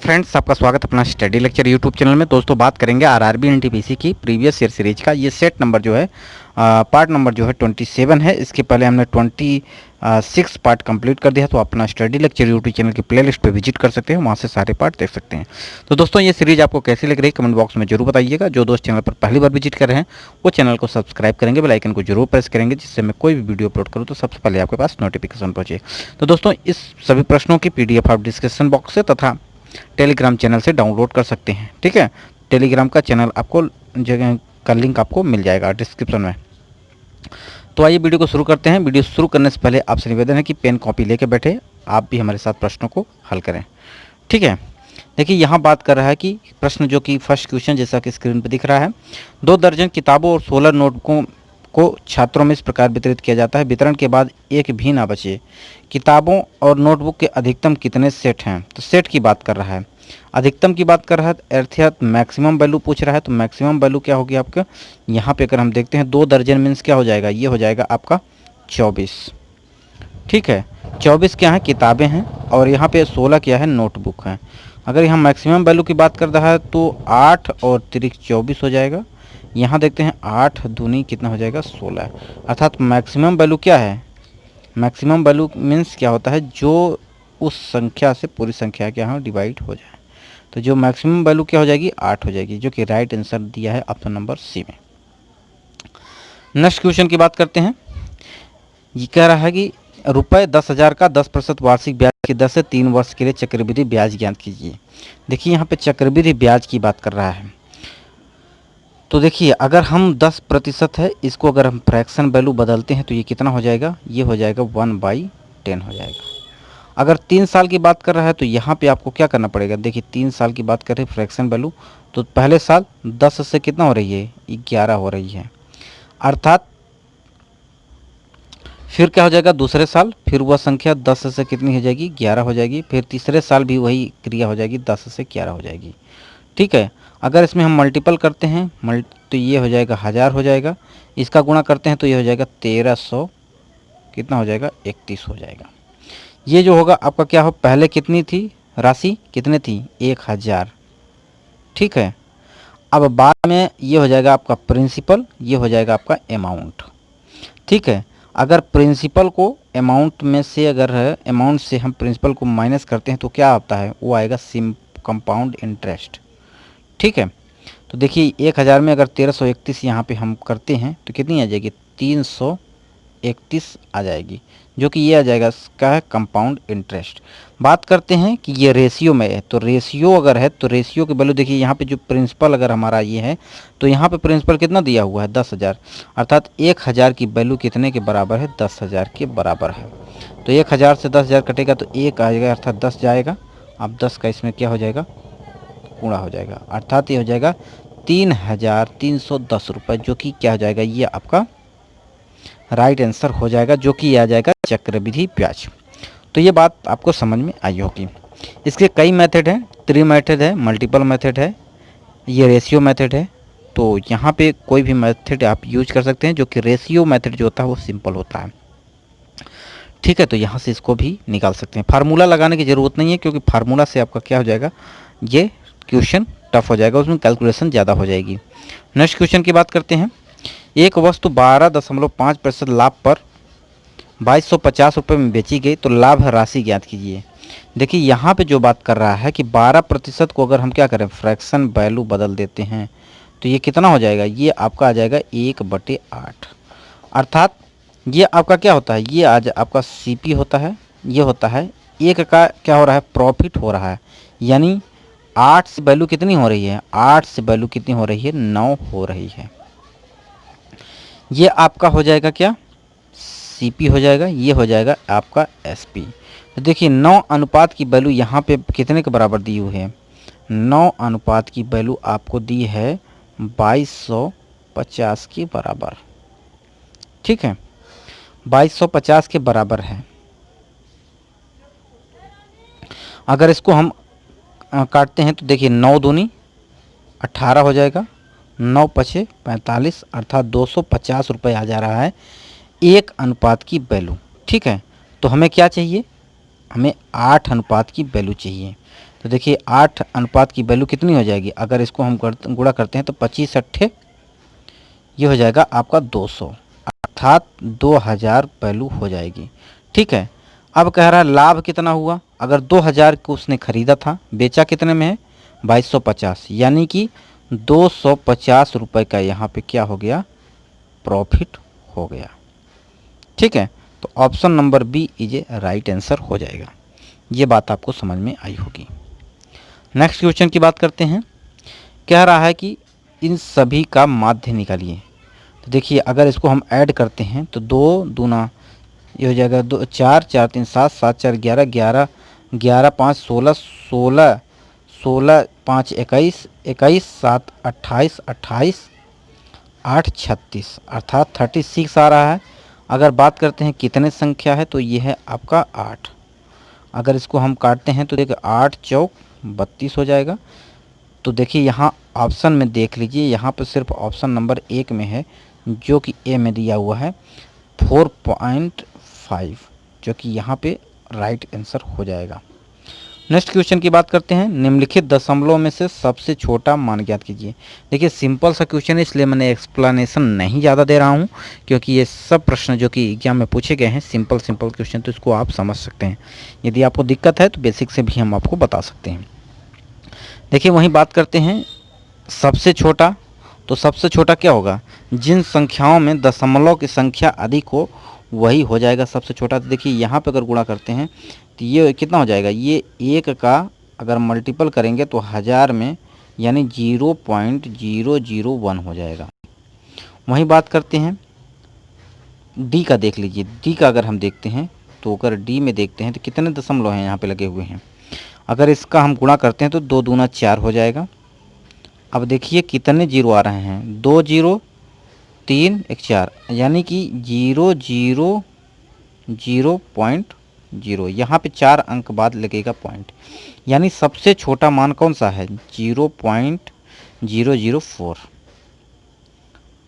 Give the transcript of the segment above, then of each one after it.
Friends, आपका स्वागत है अपना स्टडी लेक्चर यूट्यूब चैनल में। दोस्तों बात करेंगे आरआरबी एनटीपीसी की प्रीवियस ईयर सीरीज का। ये सेट नंबर जो है पार्ट नंबर जो है 27 है। इसके पहले हमने 26 पार्ट कंप्लीट कर दिया, तो अपना स्टडी लेक्चर यूट्यूब चैनल की प्लेलिस्ट पे विजिट कर सकते हैं, वहाँ से सारे पार्ट देख सकते हैं। तो दोस्तों ये सीरीज आपको कैसी लग रही है कमेंट बॉक्स में जरूर बताइएगा। जो दोस्त चैनल पर पहली बार विजिट कर रहे हैं वो चैनल को सब्सक्राइब करेंगे, बेल आइकन को जरूर प्रेस करेंगे, जिससे मैं कोई भी वीडियो अपलोड करूँ तो सबसे पहले आपके पास नोटिफिकेशन पहुँचे। तो दोस्तों इस सभी प्रश्नों की PDF आप डिस्क्रिप्शन बॉक्स से तथा टेलीग्राम चैनल से डाउनलोड कर सकते हैं। ठीक है, टेलीग्राम का चैनल आपको जगह का लिंक आपको मिल जाएगा डिस्क्रिप्शन में। तो आइए वीडियो को शुरू करते हैं। वीडियो शुरू करने से पहले आपसे निवेदन है कि पेन कॉपी लेके बैठे, आप भी हमारे साथ प्रश्नों को हल करें। ठीक है, देखिए यहाँ बात कर रहा है कि प्रश्न जो कि फर्स्ट क्वेश्चन जैसा कि स्क्रीन पर दिख रहा है, 2 दर्जन किताबों और 16 नोटबुकों को छात्रों में इस प्रकार वितरित किया जाता है, वितरण के बाद एक भी ना बचे। किताबों और नोटबुक के अधिकतम कितने सेट हैं? तो सेट की बात कर रहा है, अधिकतम की बात कर रहा है, अर्थात मैक्सिमम वैल्यू पूछ रहा है। तो मैक्सिमम वैल्यू क्या होगी आपका? यहाँ पे अगर हम देखते हैं 2 दर्जन मीन्स क्या हो जाएगा? ये हो जाएगा आपका 24। ठीक है, 24 क्या है? किताबें हैं, और यहाँ पे 16 क्या है? नोटबुक हैं। अगर यहाँ मैक्सिमम वैल्यू की बात कर रहा है तो 8 और 3 24 हो जाएगा। यहाँ देखते हैं 8 दूनी कितना हो जाएगा? 16। अर्थात मैक्सिमम वैल्यू क्या है? मैक्सिमम वैल्यू मीन्स क्या होता है? जो उस संख्या से पूरी संख्या के यहाँ डिवाइड हो जाए। तो जो मैक्सिमम वैल्यू क्या हो जाएगी? 8 हो जाएगी, जो कि राइट आंसर दिया है ऑप्शन नंबर सी में। नेक्स्ट क्वेश्चन की बात करते हैं। ये कह रहा है कि रुपये 10,000 का 10% वार्षिक ब्याज की दर से 3 वर्ष के लिए चक्रवृद्धि ब्याज ज्ञात कीजिए। देखिए यहाँ पे चक्रवृद्धि ब्याज की बात कर रहा है। तो देखिए अगर हम 10% है, इसको अगर हम फ्रैक्शन वैल्यू बदलते हैं तो ये कितना हो जाएगा? ये हो जाएगा 1/10 हो जाएगा। अगर 3 साल की बात कर रहा है तो यहाँ पे आपको क्या करना पड़ेगा? देखिए 3 साल की बात करें फ्रैक्शन वैल्यू, तो पहले साल 10 से कितना हो रही है? 11 हो रही है। अर्थात फिर क्या हो जाएगा? दूसरे साल फिर वह संख्या 10 से कितनी हो जाएगी? 11 हो जाएगी। फिर तीसरे साल भी वही क्रिया हो जाएगी, 10 से 11 हो जाएगी। ठीक है, अगर इसमें हम मल्टीपल करते हैं तो ये हो जाएगा 1000 हो जाएगा। इसका गुणा करते हैं तो ये हो जाएगा 1300 कितना हो जाएगा? 31 हो जाएगा। ये जो होगा आपका क्या हो? पहले कितनी थी राशि? कितनी थी? 1000। ठीक है, अब बाद में ये हो जाएगा आपका प्रिंसिपल, ये हो जाएगा आपका अमाउंट। ठीक है, अगर प्रिंसिपल को अमाउंट में से अगर अमाउंट से हम प्रिंसिपल को माइनस करते हैं तो क्या आता है? वो आएगा कंपाउंड इंटरेस्ट। ठीक है, तो देखिए 1000 में अगर 1331 यहाँ पे हम करते हैं तो कितनी आ जाएगी? 331 आ जाएगी, जो कि ये आ जाएगा इसका है कंपाउंड इंटरेस्ट। बात करते हैं कि ये रेशियो में है, तो रेशियो अगर है तो रेशियो की वैल्यू देखिए यहाँ पे जो प्रिंसिपल अगर हमारा ये है तो यहाँ पे प्रिंसिपल कितना दिया हुआ है? 10,000। अर्थात 1000 की वैल्यू कितने के बराबर है? 10,000 के बराबर है। तो 1000 से 10,000 कटेगा तो 1 आएगा, अर्थात 10 जाएगा। अब 10 का इसमें क्या हो जाएगा? गुणा हो जाएगा, अर्थात ये हो जाएगा 3,310 रुपये, जो कि क्या हो जाएगा? ये आपका राइट आंसर हो जाएगा, जो कि आ जाएगा चक्रवृद्धि ब्याज। तो ये बात आपको समझ में आई होगी। इसके कई मेथड हैं, 3 मेथड है, मल्टीपल मेथड है, ये रेशियो मेथड है। तो यहाँ पे कोई भी मेथड आप यूज कर सकते हैं, जो कि रेशियो मेथड जो होता है वो सिंपल होता है। ठीक है, तो यहाँ से इसको भी निकाल सकते हैं। फार्मूला लगाने की ज़रूरत नहीं है, क्योंकि फार्मूला से आपका क्या हो जाएगा? ये क्वेश्चन टफ हो जाएगा, उसमें कैलकुलेशन ज़्यादा हो जाएगी। नेक्स्ट क्वेश्चन की बात करते हैं। एक वस्तु 12.5% लाभ पर 2250 रुपये में बेची गई, तो लाभ राशि ज्ञात कीजिए। देखिए यहाँ पे जो बात कर रहा है कि 12% को अगर हम क्या करें? फ्रैक्शन वैल्यू बदल देते हैं तो ये कितना हो जाएगा? ये आपका आ जाएगा 1/8। अर्थात ये आपका क्या होता है? ये आज आपका CP होता है, ये होता है 1 का क्या हो रहा है? प्रॉफिट हो रहा है। यानी 8 से वैल्यू कितनी हो रही है? 8 से वैल्यू कितनी हो रही है? 9 हो रही है। ये आपका हो जाएगा क्या? CP हो जाएगा, ये हो जाएगा आपका SP। तो देखिए 9 अनुपात की वैल्यू यहाँ पे कितने के बराबर दी हुई है? 9 अनुपात की वैल्यू आपको दी है 2250 के बराबर। ठीक है, 2250 के बराबर है। अगर इसको हम काटते हैं तो देखिए 9 दूनी 18 हो जाएगा, 9 पछे 45, अर्थात 250 रुपये आ जा रहा है 1 अनुपात की वैल्यू। ठीक है, तो हमें क्या चाहिए? हमें 8 अनुपात की वैल्यू चाहिए। तो देखिए 8 अनुपात की वैल्यू कितनी हो जाएगी, अगर इसको हम गुणा करते हैं तो 25 अट्ठे ये हो जाएगा आपका 200, अर्थात 2000 वैल्यू हो जाएगी। ठीक है, अब कह रहा है लाभ कितना हुआ, अगर 2000 को उसने खरीदा था, बेचा कितने में है 2250, यानी कि 250 रुपये का यहाँ पे क्या हो गया, प्रॉफिट हो गया। ठीक है, तो option number B is a right answer हो जाएगा। ये बात आपको समझ में आई होगी। नेक्स्ट क्वेश्चन की बात करते हैं। कह रहा है कि इन सभी का माध्य निकालिए। तो देखिए अगर इसको हम ऐड करते हैं तो 2 दूना ये हो जाएगा 2 4 4 3 7 7 4 11 11 11 5 16 16 16 5 21 21 7 28 28 8 36 अर्थात 36 आ रहा है। अगर बात करते हैं कितने संख्या है तो ये है आपका 8। अगर इसको हम काटते हैं तो देखिए 8 चौक 32 हो जाएगा। तो देखिए यहाँ ऑप्शन में देख लीजिए, यहाँ पर सिर्फ ऑप्शन नंबर 1 में है जो कि ए में दिया हुआ है 4.5, जो कि यहाँ पे राइट आंसर हो जाएगा। नेक्स्ट क्वेश्चन की बात करते हैं। निम्नलिखित दशमलव में से सबसे छोटा मान ज्ञात कीजिए। देखिए सिंपल सा क्वेश्चन है, इसलिए मैंने एक्सप्लेनेशन नहीं ज़्यादा दे रहा हूँ, क्योंकि ये सब प्रश्न जो कि एग्जाम में पूछे गए हैं सिंपल क्वेश्चन, तो इसको आप समझ सकते हैं। यदि आपको दिक्कत है तो बेसिक से भी हम आपको बता सकते हैं। देखिए वहीं बात करते हैं सबसे छोटा। तो सबसे छोटा क्या होगा, जिन संख्याओं में दशमलव की संख्या अधिक हो वही हो जाएगा सबसे छोटा। तो देखिए यहाँ पे अगर गुणा करते हैं तो ये कितना हो जाएगा, ये 1 का अगर मल्टीपल करेंगे तो 1000 में यानी 0.001 हो जाएगा। वहीं बात करते हैं डी का, देख लीजिए डी का अगर हम देखते हैं तो अगर डी में देखते हैं तो कितने दशमलव हैं यहाँ पे लगे हुए हैं। अगर इसका हम गुणा करते हैं तो 2 दूना 4 हो जाएगा। अब देखिए कितने जीरो आ रहे हैं, 2 0 3 1 4, यानी कि 0.0, यहाँ पे 4 अंक बाद लगेगा पॉइंट, यानी सबसे छोटा मान कौन सा है 0.004।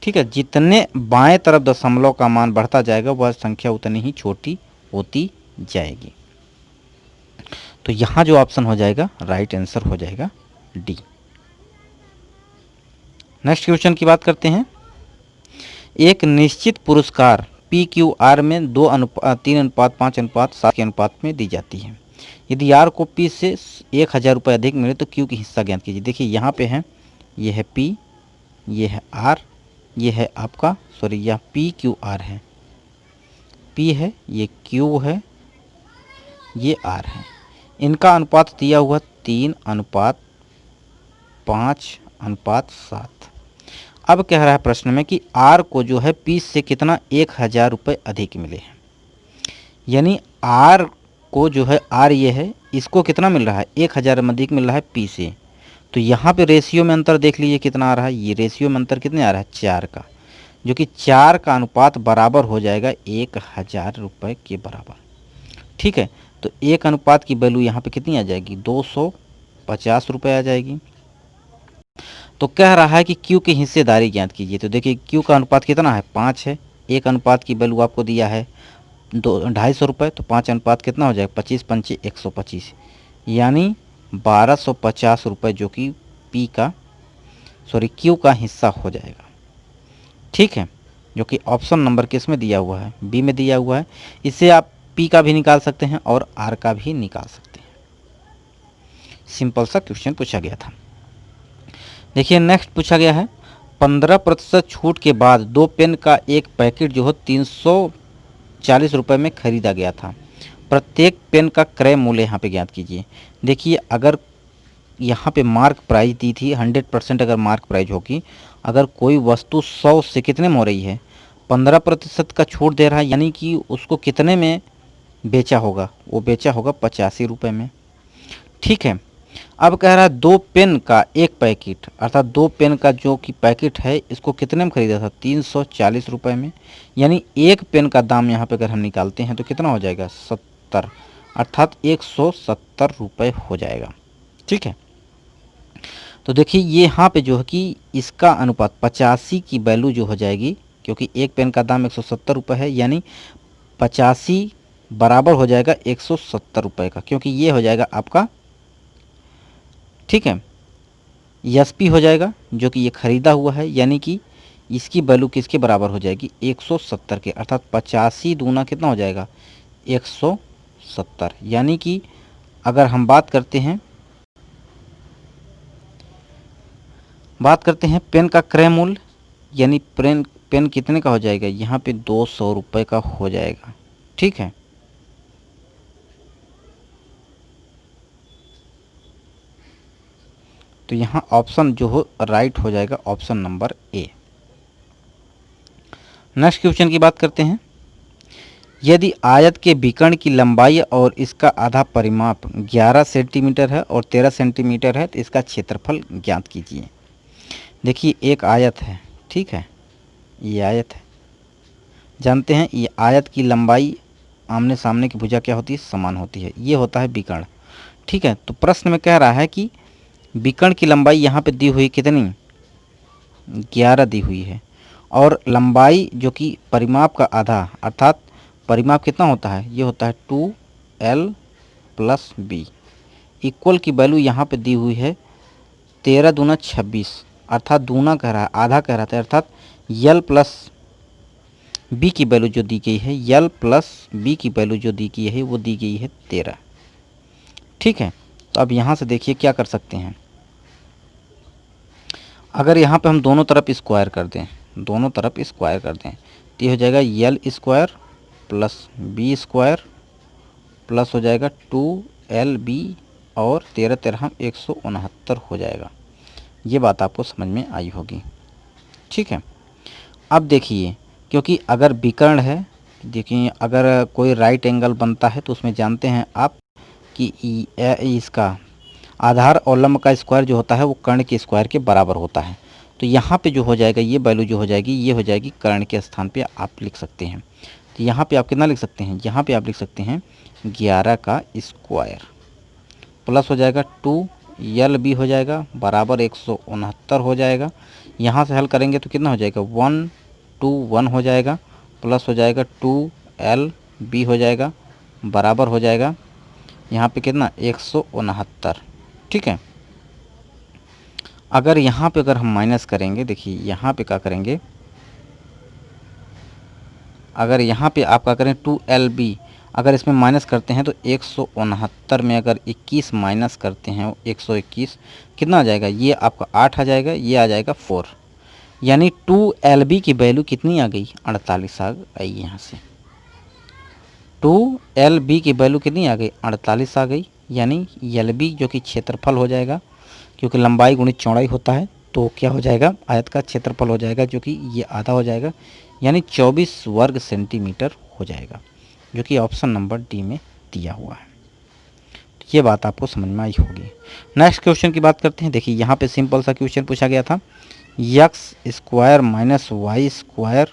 ठीक है, जितने बाएं तरफ दशमलव का मान बढ़ता जाएगा वह संख्या उतनी ही छोटी होती जाएगी। तो यहाँ जो ऑप्शन हो जाएगा राइट आंसर हो जाएगा डी। नेक्स्ट क्वेश्चन की बात करते हैं। एक निश्चित पुरस्कार PQR में 3:5:7 के अनुपात में दी जाती है। यदि R को P से 1000 रुपये अधिक मिले तो Q की हिस्सा ज्ञात कीजिए। देखिए यहाँ पे है, ये है P, ये है R, ये है आपका यह PQR है, P है, ये Q है, ये R है। इनका अनुपात दिया हुआ 3:5:7। अब कह रहा है प्रश्न में कि R को जो है P से कितना 1000 रुपये अधिक मिले हैं, यानी R को जो है R ये है, इसको कितना मिल रहा है 1000 में अधिक मिल रहा है P से। तो यहाँ पे रेशियो में अंतर देख लीजिए कितना आ रहा है, ये रेशियो में अंतर कितने आ रहा है 4 का, जो कि 4 का अनुपात बराबर हो जाएगा 1000 रुपये के बराबर। ठीक है, तो 1 अनुपात की वैल्यू यहाँ पे कितनी आ जाएगी 250 रुपये आ जाएगी। तो कह रहा है कि Q की हिस्सेदारी ज्ञात कीजिए। तो देखिए Q का अनुपात कितना है 5 है, 1 अनुपात की वैल्यू आपको दिया है 250 रुपये, तो 5 अनुपात कितना हो जाएगा 25 पंचे 125, यानी 1250 रुपये जो कि Q का हिस्सा हो जाएगा। ठीक है, जो कि ऑप्शन नंबर किस में दिया हुआ है, बी में दिया हुआ है। इससे आप P का भी निकाल सकते हैं और R का भी निकाल सकते हैं। सिंपल सा क्वेश्चन पूछा गया था। देखिए नेक्स्ट पूछा गया है 15% छूट के बाद 2 पेन का एक पैकेट जो है 340 रुपये में खरीदा गया था। प्रत्येक पेन का क्रय मूल्य यहाँ पे ज्ञात कीजिए। देखिए अगर यहाँ पे मार्क प्राइस दी थी 100% अगर मार्क प्राइस होगी, अगर कोई वस्तु 100 से कितने में हो रही है 15% का छूट दे रहा है, यानी कि उसको कितने में बेचा होगा, वो बेचा होगा 85 रुपये में। ठीक है, अब कह रहा है 2 पेन का एक पैकेट, अर्थात 2 पेन का जो कि पैकेट है इसको कितने में खरीदा था 340 रुपये में, यानी एक पेन का दाम यहाँ पे अगर हम निकालते हैं तो कितना हो जाएगा 70, अर्थात 170 रुपये हो जाएगा। ठीक है, तो देखिए ये यहाँ पे जो है कि इसका अनुपात 85 की वैल्यू जो हो जाएगी, क्योंकि एक पेन का दाम 170 रुपये है, यानी 85 बराबर हो जाएगा 170 रुपये का, क्योंकि ये हो जाएगा आपका ठीक है। एसपी हो जाएगा जो कि ये खरीदा हुआ है, यानी कि इसकी वैल्यू किसके बराबर हो जाएगी 170 के, अर्थात 85 दूना कितना हो जाएगा 170। यानी कि अगर हम बात करते हैं पेन का क्रय मूल्य, यानी पेन कितने का हो जाएगा यहाँ पे 200 रुपये का हो जाएगा। ठीक है, तो यहाँ ऑप्शन जो हो राइट हो जाएगा option number A. Next question की बात करते हैं। यदि आयत के विकर्ण की लंबाई और इसका आधा परिमाप 11 सेंटीमीटर है और 13 सेंटीमीटर है तो इसका क्षेत्रफल ज्ञात कीजिए। देखिए एक आयत है, ठीक है, ये आयत है, जानते हैं ये आयत की लंबाई आमने सामने की भुजा क्या होती है समान होती है, ये होता है विकर्ण। ठीक है, तो प्रश्न में कह रहा है कि विकर्ण की लंबाई यहाँ पे दी हुई कितनी 11 दी हुई है, और लंबाई जो कि परिमाप का आधा, अर्थात परिमाप कितना होता है ये होता है 2l प्लस बी, इक्वल की वैल्यू यहाँ पे दी हुई है 13 दूना 26, अर्थात दूना कह रहा है आधा कह रहा था, अर्थात यल प्लस बी की वैल्यू जो दी गई है, यल प्लस बी की वैल्यू जो दी गई है वो दी गई है 13। ठीक है, तो अब यहाँ से देखिए क्या कर सकते हैं, अगर यहाँ पे हम दोनों तरफ स्क्वायर कर दें, दोनों तरफ स्क्वायर कर दें तो ये हो जाएगा L square plus B square plus हो जाएगा 2lb और 13 13 169 हो जाएगा। ये बात आपको समझ में आई होगी। ठीक है, अब देखिए क्योंकि अगर विकर्ण है, देखिए अगर कोई राइट एंगल बनता है तो उसमें जानते हैं आप कि इसका आधार और लंब का स्क्वायर जो होता है वो कर्ण के स्क्वायर के बराबर होता है। तो यहाँ पे जो हो जाएगा ये वैल्यू जो हो जाएगी ये हो जाएगी कर्ण के स्थान पे आप लिख सकते हैं। तो यहाँ पे आप कितना लिख सकते हैं, यहाँ पे आप लिख सकते हैं 11 का स्क्वायर प्लस हो जाएगा 2lb हो जाएगा बराबर 169 हो जाएगा। यहाँ से हल करेंगे तो कितना हो जाएगा 121 हो जाएगा प्लस हो जाएगा 2lb हो जाएगा बराबर हो जाएगा यहाँ पे कितना 169। ठीक है, अगर यहाँ पे अगर हम माइनस करेंगे, देखिए यहाँ पे क्या करेंगे, अगर यहाँ पे आप क्या करें 2lb अगर इसमें माइनस करते हैं तो 169 में अगर 21 माइनस करते हैं 121 कितना आ जाएगा, ये आपका 8 आ जाएगा, ये आ जाएगा 4, यानी 2lb की वैल्यू कितनी आ गई 48 आ गई। यहाँ से 2lb की वैल्यू कितनी आ गई 48 आ गई, यानी lb जो कि क्षेत्रफल हो जाएगा, क्योंकि लंबाई गुणित चौड़ाई होता है तो क्या हो जाएगा आयत का क्षेत्रफल हो जाएगा जो कि ये आधा हो जाएगा, यानी 24 वर्ग सेंटीमीटर हो जाएगा, जो कि ऑप्शन नंबर डी में दिया हुआ है। तो ये बात आपको समझ में आई होगी। नेक्स्ट क्वेश्चन की बात करते हैं। देखिए यहाँ पे सिंपल सा क्वेश्चन पूछा गया था, x square minus y square,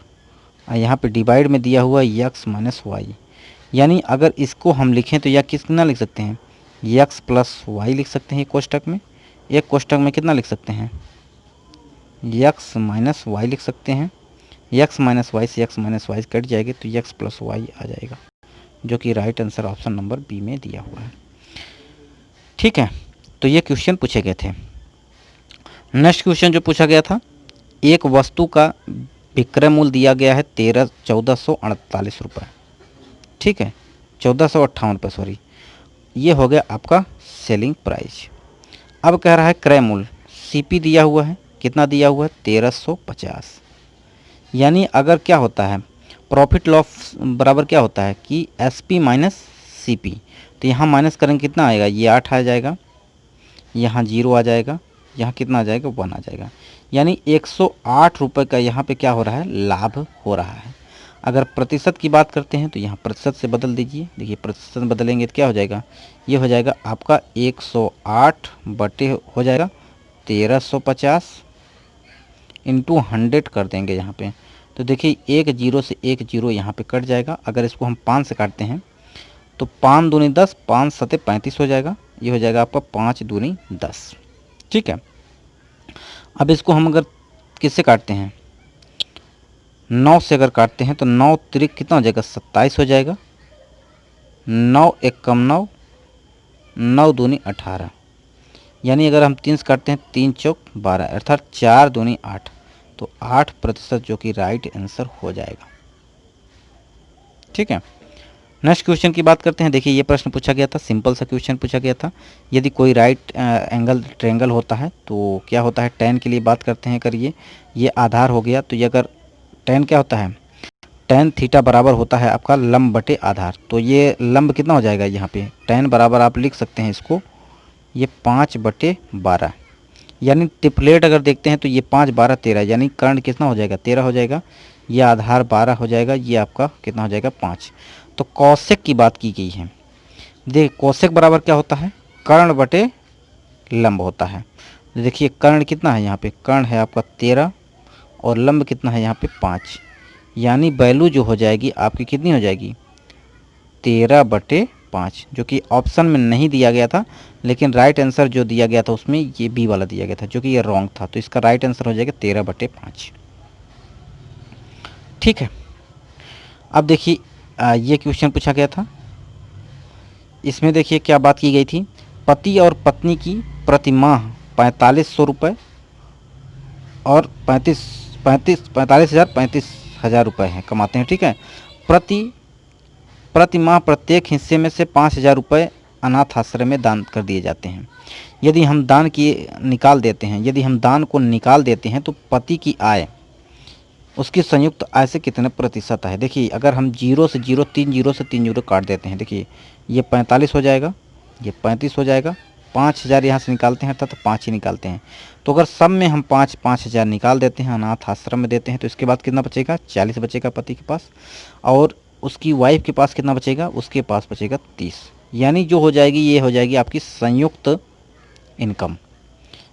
यहाँ पे डिवाइड में दिया हुआ यक्स माइनस वाई, यानी अगर इसको हम लिखें तो यह कितना लिख सकते हैं यक्स प्लस वाई लिख सकते हैं कोष्टक में, एक कोष्टक में कितना लिख सकते हैं यक्स माइनस वाई लिख सकते हैं, यक्स माइनस वाई से यक्स माइनस वाई कट जाएगी तो यक्स प्लस वाई आ जाएगा, जो कि right answer option number B में दिया हुआ है। ठीक है, तो ये क्वेश्चन पूछे गए थे। नेक्स्ट क्वेश्चन जो पूछा गया था, एक वस्तु का विक्रय मूल्य दिया गया है 1448 रुपये। ठीक है, 1458 रुपये सॉरी, ये हो गया आपका सेलिंग प्राइस। अब कह रहा है क्रय मूल्य, सीपी दिया हुआ है, कितना दिया हुआ है 1350, यानी अगर क्या होता है प्रॉफिट लॉस बराबर क्या होता है कि एसपी माइनस सीपी, तो यहाँ माइनस करेंगे कितना आएगा ये 8 आ जाएगा, यहाँ 0 आ जाएगा, यहाँ कितना आ जाएगा 1 आ जाएगा, यानी 108 रुपये का यहाँ पे क्या हो रहा है लाभ हो रहा है। अगर प्रतिशत की बात करते हैं तो यहाँ प्रतिशत से बदल दीजिए, देखिए प्रतिशत बदलेंगे तो क्या हो जाएगा, ये हो जाएगा आपका 108 बटे हो जाएगा 1350 इंटू 100 कर देंगे यहाँ पे, तो देखिए एक जीरो से एक जीरो यहाँ पे कट जाएगा। अगर इसको हम 5 से काटते हैं तो 5 दूनी 10, 5 सते 35 हो जाएगा, ये हो जाएगा आपका 5 दूनी 10। ठीक है, अब इसको हम अगर किससे काटते हैं 9 से अगर काटते हैं तो 9 तिरिक कितना हो जाएगा 27 हो जाएगा, 9 एक कम 9, 9 दूनी 18, यानी अगर हम 3 से काटते हैं 3 चौक 12 अर्थात 4 दूनी 8, तो 8% जो कि राइट आंसर हो जाएगा। ठीक है, नेक्स्ट क्वेश्चन की बात करते हैं। देखिए ये प्रश्न पूछा गया था, सिंपल सा क्वेश्चन पूछा गया था। यदि कोई राइट एंगल ट्रायंगल होता है तो क्या होता है, tan के लिए बात करते हैं। करिए ये आधार हो गया, तो ये अगर tan क्या होता है, tan थीटा बराबर होता है आपका लंब बटे आधार। तो ये लंब कितना हो जाएगा, यहाँ पे tan बराबर आप लिख सकते हैं इसको, ये 5/12, यानी ट्रिपलेट अगर देखते हैं तो ये 5 12 13, यानी कर्ण कितना हो जाएगा 13 हो जाएगा, ये आधार 12 हो जाएगा, ये आपका कितना हो जाएगा 5। तो कौशिक की बात की गई है। देख कौशिक बराबर क्या होता है, कर्ण बटे लंब होता है। देखिए कर्ण कितना है, यहाँ पे कर्ण है आपका 13 और लंब कितना है यहाँ पे 5, यानी वैल्यू जो हो जाएगी आपकी कितनी हो जाएगी 13/5, जो कि ऑप्शन में नहीं दिया गया था, लेकिन राइट आंसर जो दिया गया था उसमें ये बी वाला दिया गया था, जो कि ये रॉन्ग था। तो इसका राइट आंसर हो जाएगा 13/5। ठीक है, अब देखिए ये क्वेश्चन पूछा गया था। इसमें देखिए क्या बात की गई थी, पति और पत्नी की प्रति माह 4500 रुपये और 45,000 रुपये हैं कमाते हैं। ठीक है, प्रति माह प्रत्येक हिस्से में से 5,000 रुपये अनाथ आश्रय में दान कर दिए जाते हैं। यदि हम दान को निकाल देते हैं तो पति की आय उसकी संयुक्त आय से कितने प्रतिशत है। देखिए अगर हम 0 से 0 3 0 से 3 0 काट देते हैं, देखिए ये 45 हो जाएगा, ये 35 हो जाएगा, 5,000 यहाँ से निकालते हैं तो 5 ही निकालते हैं। तो अगर सब में हम 5,000 निकाल देते हैं, अनाथ आश्रम में देते हैं, तो इसके बाद कितना बचेगा 40 बचेगा पति के पास, और उसकी वाइफ के पास कितना बचेगा, उसके पास बचेगा 30, यानी जो हो जाएगी ये हो जाएगी आपकी संयुक्त इनकम,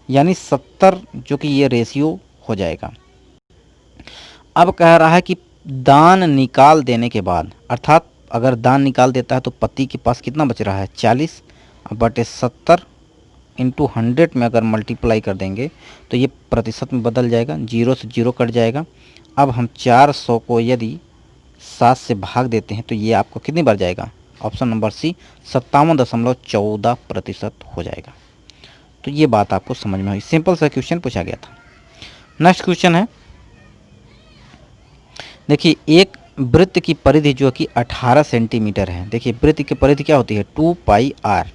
यानी 70 जो कि ये रेशियो हो जाएगा। अब कह रहा है कि दान निकाल देने के बाद, अर्थात अगर दान निकाल देता है तो पति के पास कितना बच रहा है 40 बटे 70 इंटू 100 में अगर मल्टीप्लाई कर देंगे तो ये प्रतिशत में बदल जाएगा, 0 से 0 कट जाएगा। अब हम 400 को यदि 7 से भाग देते हैं तो ये आपको कितनी बार जाएगा, ऑप्शन नंबर सी 57.14% हो जाएगा। तो ये बात आपको समझ में हुई, सिंपल सा क्वेश्चन पूछा गया था। नेक्स्ट क्वेश्चन है, देखिए एक वृत्त की परिधि जो कि 18 सेंटीमीटर है। देखिए वृत्त की परिधि क्या होती है 2 पाई r,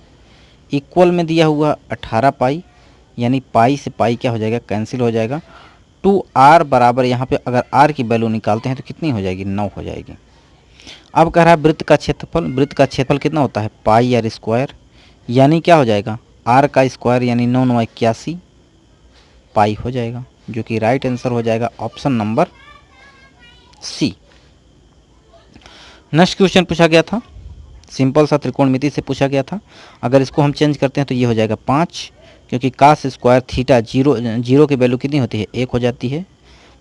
इक्वल में दिया हुआ 18 पाई, यानी पाई से पाई क्या हो जाएगा कैंसिल हो जाएगा, 2r बराबर यहाँ पे अगर r की वैल्यू निकालते हैं तो कितनी हो जाएगी 9 हो जाएगी। अब कह रहा है वृत्त का क्षेत्रफल, वृत्त का क्षेत्रफल कितना होता है पाई r स्क्वायर, यानी क्या हो जाएगा r का स्क्वायर यानी 9 9 81 पाई हो जाएगा, जो कि राइट आंसर हो जाएगा option number C. Next question पूछा गया था, सिंपल सा त्रिकोणमिति से पूछा गया था। अगर इसको हम चेंज करते हैं तो ये हो जाएगा 5, क्योंकि कास स्क्वायर थीटा 0 की वैल्यू कितनी होती है 1 हो जाती है,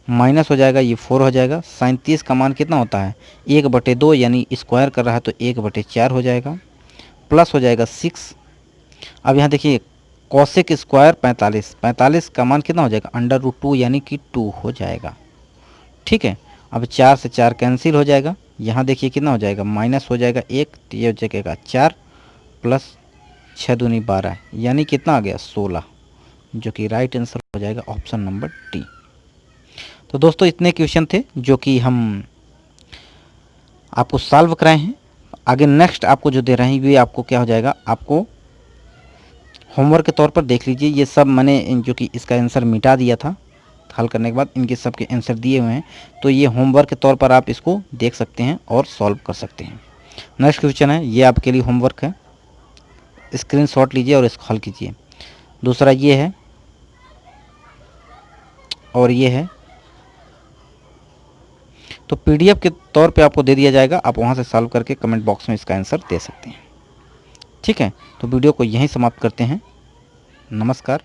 माइनस हो जाएगा ये 4 हो जाएगा। साइन 30 का मान कितना होता है 1/2, यानी स्क्वायर कर रहा है तो 1/4 हो जाएगा, प्लस हो जाएगा 6। अब यहाँ देखिए कॉसेक स्क्वायर 45 का मान कितना हो जाएगा √2 यानी कि 2 हो जाएगा। ठीक है, अब 4 से 4 कैंसिल हो जाएगा, यहाँ देखिए कितना हो जाएगा माइनस हो जाएगा 1, तो ये हो जाएगा 4 प्लस 6 दूनी 12, यानी कितना आ गया 16, जो कि राइट आंसर हो जाएगा ऑप्शन नंबर डी। तो दोस्तों इतने क्वेश्चन थे जो कि हम आपको सॉल्व कराए हैं। आगे नेक्स्ट आपको जो दे रहे हैं ये आपको क्या हो जाएगा, आपको होमवर्क के तौर पर देख लीजिए। ये सब मैंने जो कि इसका आंसर मिटा दिया था, हल करने के बाद इनके सब के आंसर दिए हुए हैं, तो ये होमवर्क के तौर पर आप इसको देख सकते हैं और सॉल्व कर सकते हैं। नेक्स्ट क्वेश्चन है, ये आपके लिए होमवर्क है, स्क्रीनशॉट लीजिए और इसको हल कीजिए। दूसरा ये है और ये है, तो पीडीएफ के तौर पे आपको दे दिया जाएगा, आप वहाँ से सॉल्व करके कमेंट बॉक्स में इसका आंसर दे सकते हैं। ठीक है, तो वीडियो को यहीं समाप्त करते हैं। नमस्कार।